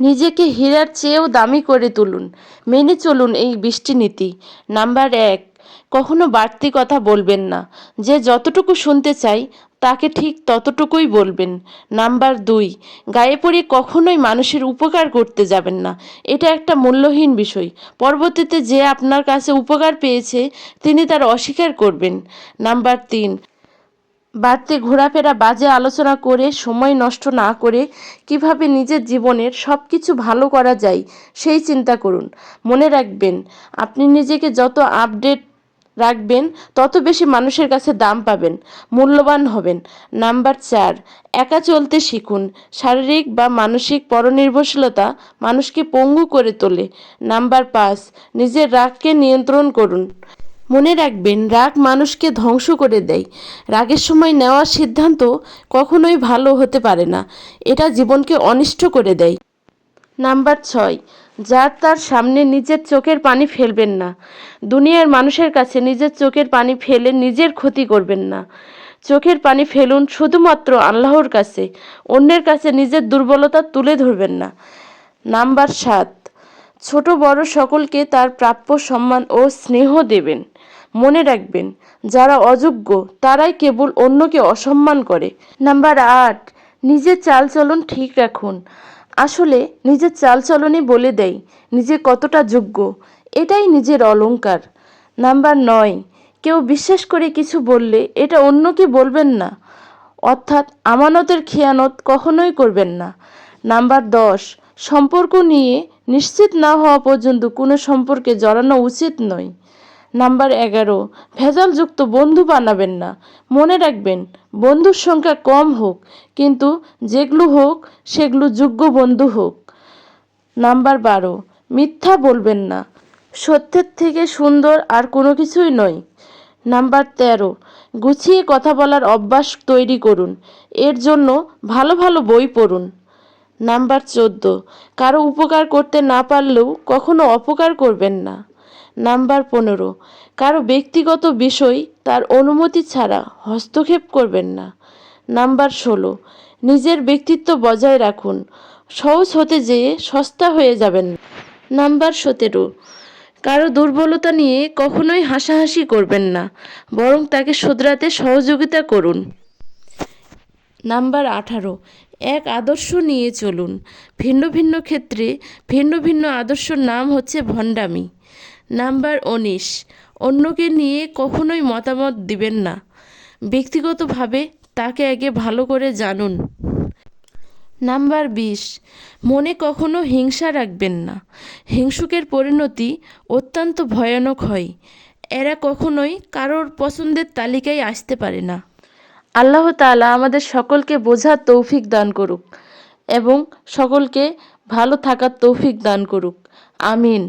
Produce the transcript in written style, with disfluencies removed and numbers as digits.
নিজেকে হীরার চেয়েও দামি করে তুলুন। মেনে চলুন এই বৃষ্টি নীতি। নাম্বার ১, কখনো বাড়তি কথা বলবেন না। যে যতটুকু শুনতে চাই তাকে ঠিক ততটুকুই বলবেন। নাম্বার ২, গায়ে পড়ে কখনোই মানুষের উপকার করতে যাবেন না। এটা একটা মূল্যহীন বিষয়। পরবর্তীতে যে আপনার কাছে উপকার পেয়েছে তিনি তার অস্বীকার করবেন। নাম্বার ৩, বাড়তি ঘোরাফেরা, বাজে আলোচনা করে সময় নষ্ট না করে কিভাবে নিজের জীবনের সব কিছু ভালো করা যায় সেই চিন্তা করুন। মনে রাখবেন, আপনি নিজেকে যত আপডেট রাখবেন তত বেশি মানুষের কাছে দাম পাবেন, মূল্যবান হবেন। নাম্বার ৪, একা চলতে শিখুন। শারীরিক বা মানসিক পরনির্ভরশীলতা মানুষকে পঙ্গু করে তোলে। নাম্বার ৫, নিজের রাগকে নিয়ন্ত্রণ করুন। মনে রাখবেন, রাগ মানুষকে ধ্বংস করে দেয়। রাগের সময় নেওয়া সিদ্ধান্ত কখনোই ভালো হতে পারে না, এটা জীবনকে অনিষ্ট করে দেয়। নাম্বার ৬, যার তার সামনে নিজের চোখের পানি ফেলবেন না। দুনিয়ার মানুষের কাছে নিজের চোখের পানি ফেলে নিজের ক্ষতি করবেন না। চোখের পানি ফেলুন শুধুমাত্র আল্লাহর কাছে, অন্যের কাছে নিজের দুর্বলতা তুলে ধরবেন না। নাম্বার ৭, ছোট বড় সকলকে তার প্রাপ্য সম্মান ও স্নেহ দেবেন। মনে রাখবেন, যারা অযোগ্য তারাই কেবল অন্যকে অসম্মান করে। নাম্বার ৮, নিজের চালচলন ঠিক রাখুন। আসলে নিজের চালচলনই বলে দেয় নিজে কতটা যোগ্য, এটাই নিজের অলংকার। নাম্বার ৯, কেউ বিশ্বাস করে কিছু বললে এটা অন্যকে বলবেন না, অর্থাৎ আমানতের খেয়ানত কখনোই করবেন না। নাম্বার ১০, সম্পর্ক নিয়ে নিশ্চিত না হওয়া পর্যন্ত কোনো সম্পর্কে জড়ানো উচিত নয়। নাম্বার ১১, ভেজালযুক্ত বন্ধু বানাবেন না। মনে রাখবেন, বন্ধুর সংখ্যা কম হোক, কিন্তু যেগুলো হোক সেগুলো যোগ্য বন্ধু হোক। নাম্বার ১২, মিথ্যা বলবেন না। সত্যের থেকে সুন্দর আর কোনো কিছুই নয়। নাম্বার ১৩, গুছিয়ে কথা বলার অভ্যাস তৈরি করুন। এর জন্য ভালো ভালো বই পড়ুন। নাম্বার ১৪, কারো উপকার করতে না পারলেও কখনো অপকার করবেন না। নাম্বার ১৫, কারো ব্যক্তিগত বিষয় তার অনুমতি ছাড়া হস্তক্ষেপ করবেন না। নাম্বার ১৬, নিজের ব্যক্তিত্ব বজায় রাখুন। সহজ হতে যেয়ে সস্তা হয়ে যাবেন না। নাম্বার ১৭, কারো দুর্বলতা নিয়ে কখনোই হাসাহাসি করবেন না, বরং তাকে শুধরাতে সহযোগিতা করুন। নাম্বার ১৮, এক আদর্শ নিয়ে চলুন। ভিন্ন ভিন্ন ক্ষেত্রে ভিন্ন ভিন্ন আদর্শর নাম হচ্ছে ভণ্ডামি। নাম্বার ১৯, অন্যকে নিয়ে কখনোই মতামত দিবেন না, ব্যক্তিগতভাবে তাকে আগে ভালো করে জানুন। নাম্বার ২০, মনে কখনো হিংসা রাখবেন না। হিংসুকের পরিণতি অত্যন্ত ভয়ানক হয়। এরা কখনোই কারোর পছন্দের তালিকায় আসতে পারে না। আল্লাহ তাআলা আমাদের সকলকে বোঝার তৌফিক দান করুক এবং সকলকে ভালো থাকার তৌফিক দান করুক। আমিন।